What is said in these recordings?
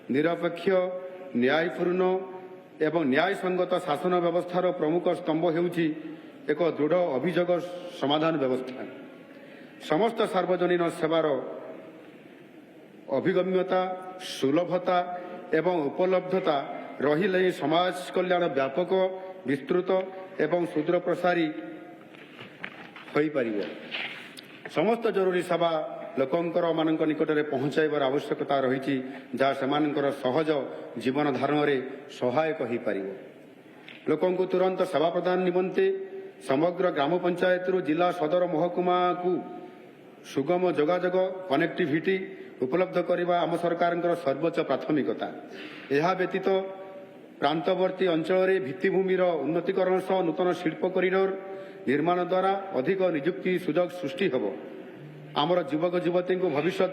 निरपेक्ष न्यायपूर्ण एवं न्यायसंगत शासन व्यवस्थार प्रमुख स्तंभ हेउछि एक दृढ़ अभियोग समाधान व्यवस्था। समस्त सार्वजनिक सेवार अभिगम्यता सुलभता एवं उपलब्धता रहिले समाज कल्याण व्यापक विस्तृत एवं सुदूर प्रसारी होई परिबो। समस्त जरूरी सेवा लोकंकर मानक निकट में पहुंचाइबार आवश्यकता रही जहाँ सेमानकर सहज जीवन धारण में सहायक हो पार। लोकों को तुरंत सेवा प्रदान निमंते समग्र ग्राम पंचायत जिला सदर महकुमा को सुगम जोगाजोग कनेक्टिविटी उपलब्ध करने आम सरकार सर्वोच्च प्राथमिकता। यह व्यतीत प्रांतवर्ती अंचल भित्तिभूमिर उन्नतीकरण सह नूतन शिल्प कॉरिडोर निर्माण द्वारा अधिक नियुक्ति सुजोग सृष्टि होब। आमर युवक युवती को भविष्य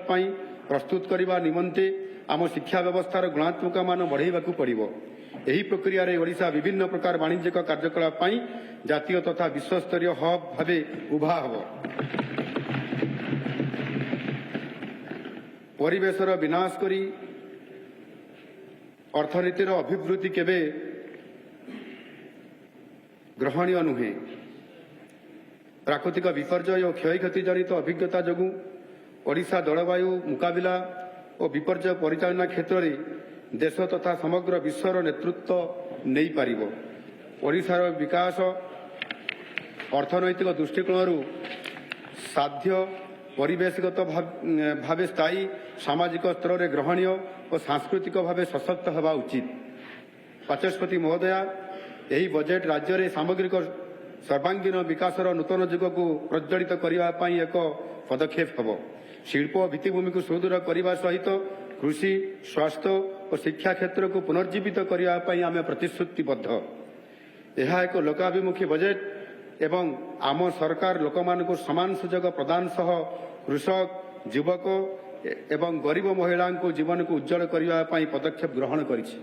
प्रस्तुत करने निमंते आम शिक्षा व्यवस्थार गुणात्मक मान बढ़ाइबा पड़िबो। एही प्रक्रिया रे ओडिशा विभिन्न प्रकार वाणिज्यिक कार्यकलाप जातीय तथा विश्वस्तरीय हब भावे उभा हब। परिवेशर विनाश करी अर्थनीतिर अभिवृद्धि केबे ग्रहणीय नुहे। प्राकृतिक विपर्यय और क्षयक्षति जनित अभिज्ञता जोगु ओडिशा जलवायु मुकाबिला और विपर्यय परिचालना क्षेत्र में देश तथा समग्र विश्वर नेतृत्व नहीं पारिबो। ओडिशार विकास अर्थनैतिक दृष्टिकोण साध्य परिवेशगत भावे स्थायी सामाजिक स्तर में ग्रहणीय और सांस्कृतिक भावे सशक्त होगा उचित। बाचस्पति महोदया, यही बजेट राज्य में सामग्रिक सर्वांगीन विकासर नूतन युग को प्रज्वलित करने एक पदक्षेप हम। शिल्प और भित्तिभूमि को सुदृढ़ करने सहित कृषि स्वास्थ्य और शिक्षा क्षेत्र को पुनर्जीवित करने आम प्रतिश्रुतिबद्ध। यह एक लोकाभिमुखी बजेट एवं आम सरकार लोक मानक समान सुजोग प्रदान सह कृषक युवक एवं गरीब महिला जीवन को उज्जवल करने पदक्षेप ग्रहण करिछि।